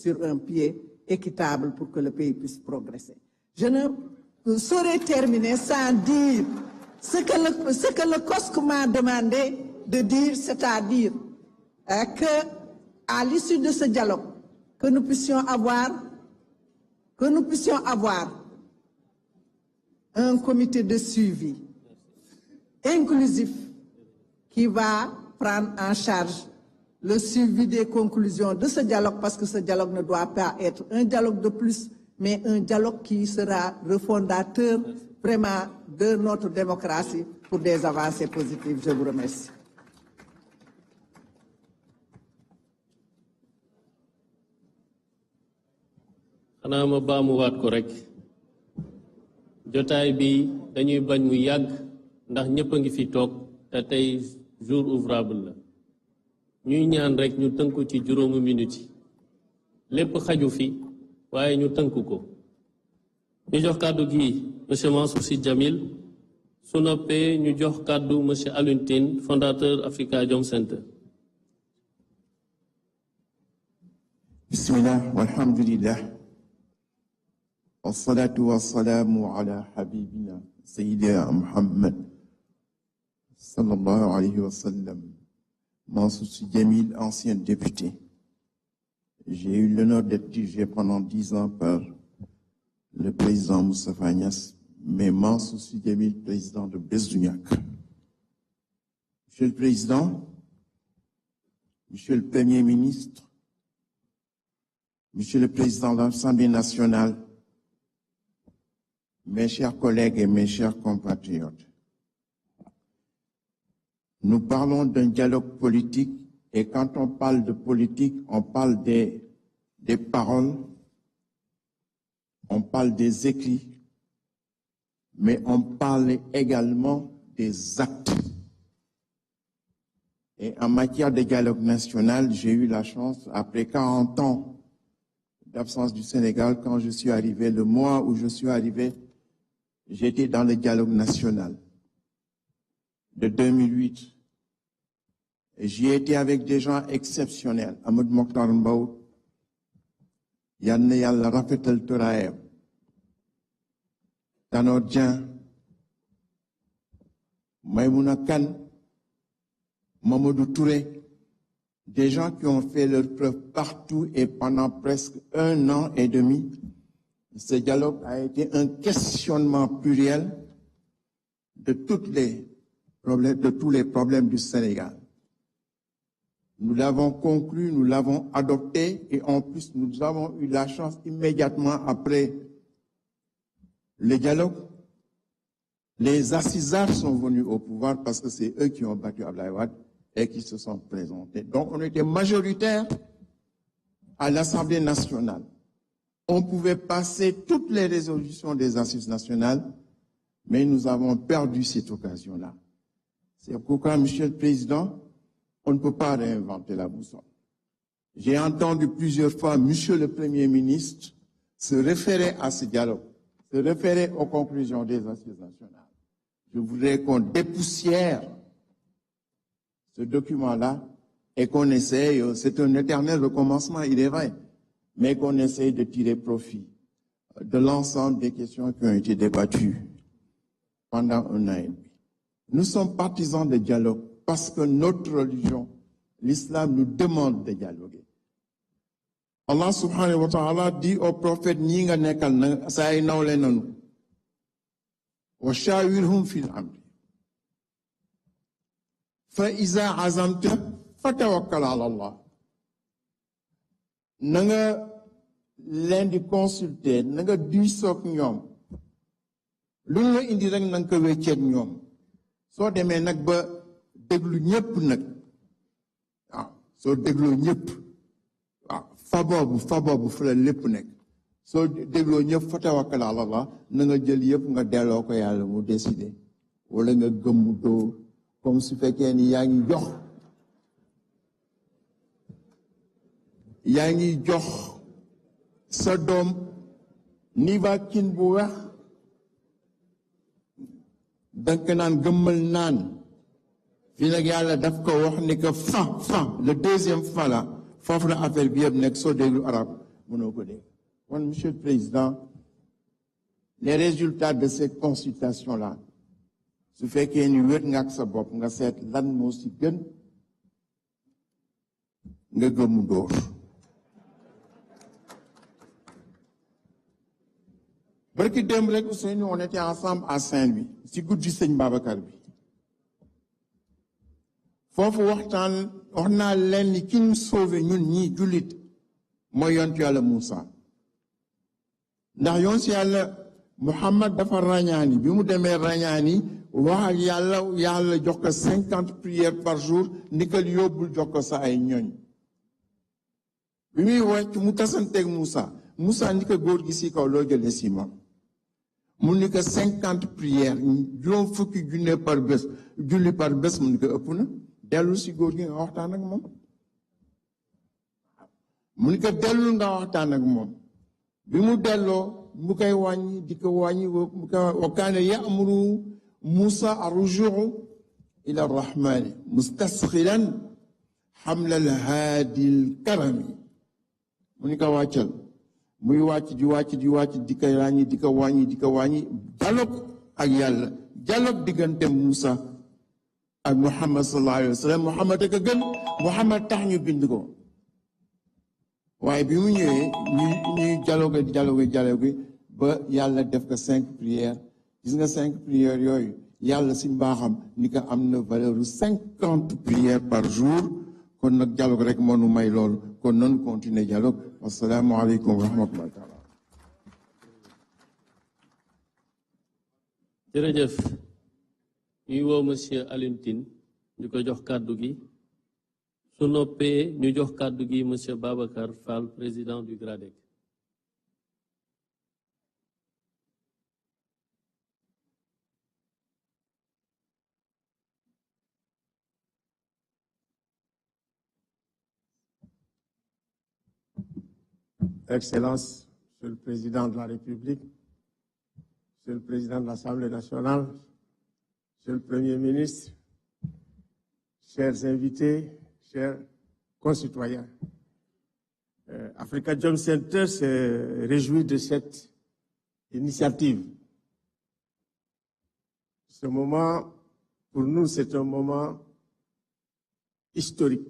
sur un pied équitable pour que le pays puisse progresser. Je ne saurais terminer sans dire ce que le COSC m'a demandé de dire, c'est-à-dire que à l'issue de ce dialogue, que nous puissions avoir un comité de suivi inclusif qui va prendre en charge le suivi des conclusions de ce dialogue, parce que ce dialogue ne doit pas être un dialogue de plus, mais un dialogue qui sera refondateur vraiment de notre démocratie pour des avancées positives. Je vous remercie. xanaa ma baamuwaat ko rek jotaay bi dañuy bañ mu yàgg ndax ñëpp a ngi fi toog te tey jour ouvrable la ñuy ñaan rek ñu tënku ci juróomi minute yi lépp xaju fi waaye ñu tënku ko ñu jox kàddu gi monsieur Mansour Sy Djamil su noppee ñu jox kàddu monsieur Alioune Tine fondateur Afrikajom Center. Bismillah walhamdulillah wassalatu wassalamu ala habibina sayyidina Muhammad sallallahu alayhi wa sallam. Mansour Sy Djamil, ancien député. J'ai eu l'honneur d'être dirigé pendant 10 ans par le président Moustapha Niasse, mais Mansour Sy Djamil, président de Besdougnak. Monsieur le Président, Monsieur le Premier ministre, Monsieur le Président de l'Assemblée nationale, mes chers collègues et mes chers compatriotes, nous parlons d'un dialogue politique et quand on parle de politique, on parle des paroles, on parle des écrits, mais on parle également des actes. Et en matière de dialogue national, j'ai eu la chance, après 40 ans d'absence du Sénégal, quand je suis arrivé, le mois où je suis arrivé, j'étais dans le dialogue national de 2008. Et j'y ai été avec des gens exceptionnels. Ahmed Mokhtar Mbaw, Yann Yalla Rafetal Touraïm, Tanor Dieng, Maïmouna Kane, Mamadou Touré, des gens qui ont fait leur preuve partout et pendant presque 1 an et demi. Ce dialogue a été un questionnement pluriel de tous les problèmes du Sénégal. Nous l'avons conclu, nous l'avons adopté et en plus nous avons eu la chance immédiatement après le dialogue. Les assisards sont venus au pouvoir parce que c'est eux qui ont battu Abdoulaye Wade et qui se sont présentés. Donc on était majoritaire à l'Assemblée nationale. On pouvait passer toutes les résolutions des assises nationales, mais nous avons perdu cette occasion-là. C'est pourquoi, Monsieur le Président, on ne peut pas réinventer la boussole. J'ai entendu plusieurs fois Monsieur le Premier ministre se référer à ce dialogue, se référer aux conclusions des assises nationales. Je voudrais qu'on dépoussière ce document-là et qu'on essaye, c'est un éternel recommencement, il est vrai, mais qu'on essaye de tirer profit de l'ensemble des questions qui ont été débattues pendant 1 an et demi. Nous sommes partisans de dialogue parce que notre religion, l'islam, nous demande de dialoguer. Allah subhanahu wa ta'ala dit au prophète, ñi nga nekkal na say nawle nanu wa shawirhum fil amri fa iza azamta fatawakkal ala Allah. Na nga leen di consulter, na nga diisoog ñoom, lu la indi rek na nga ko wecceeg ñoom. Soo demee nag ba déglu ñëpp nag, waaw soo dégloo ñëpp, waaw fa boobu fa la lépp nekk. Soo dégloo ñëpp fa tawakkal ala Allah, na nga jël yëpp nga delloo ko yàlla mu décider, wala nga gëmmu doo comme su fekkee ni yaa ngi jox sa doom nivaquine bu weex, danga naan gëmmal naan. Fii nag yàlla daf ko wax ni que fa le deuxième fa la foofu la affaire bi yëpp nekk soo déglu arab mënoo ko dégg. Kon Monsieur le Président, les résultats de ces consultations-là su fekkee ni wér nga ak sa bopp nga seet lan moo si gën nga gëmu dóor. Barki démb rek Ousseynou on était ensemble à Saint-Louis si guddi Sëñ Babacar bi foofu wax naa leen ni ki ñu sauvé ñun ñii jullit mooy yontu Yàlla Moussa ndax yoon si Yàlla Muhammad dafa ràññaani bi mu demee ràññaani wax ak yàlla jox ko 50 prières par jour ndigal yóbbul jox ko sa ay ñoñ bi muy wàcc mu tasanteeg Moussa ni ko góor gi si kaw loo jëlee si moom mu ni ko 50 prières juróom fukki junne par bés julli par bés mu ni ko ëpp na dellu si góor gi nga waxtaan ak moom mu ni ko dellu nga waxtaan ak moom bi mu delloo mu koy wàññi di ko wàññi wa kaana ya'muru Moussa ar-rujuu ila ar-rahmani mustasxilan xamla al-haadi al-karami mu ni ko wàccal muy wàcc di wàcc di wàcc di ko wàññi di ko wàññi di ko wàññi dialogue ak yàlla dialogue diggante Moussa ak Muhammad sallallahu alayhi wa sallam Muhammad ak a gën Muhammad tax ñu bind ko waaye bi mu ñëwee ñuy dialogue ba yàlla def ko 5 prières gis nga 5 prières yooyu yàlla si mbaaxam ni ko am na valeur 50 prières par jour kon nag dialogue rek moo nu may loolu kon noonu continuer dialogue wasalaamu aleykum wa rahmatullahi taala. jërëjëf ñuy woo monsieur Alioune Tine ñu ko jox kàddu gi su noppee ñu jox kàddu gi monsieur Babacar Fall président du GRADEC. Excellences, Monsieur le Président de la République, Monsieur le Président de l'Assemblée nationale, Monsieur le Premier ministre, chers invités, chers concitoyens. Africa Jom Center se réjouit de cette initiative. Ce moment, pour nous, c'est un moment historique.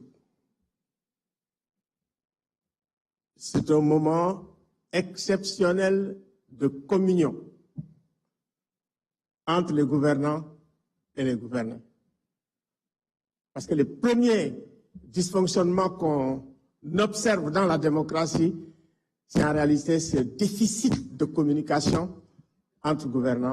C'est un moment exceptionnel de communion entre les gouvernants et les gouvernés. Parce que les premiers dysfonctionnements qu'on observe dans la démocratie, c'est en réalité ce déficit de communication entre gouvernants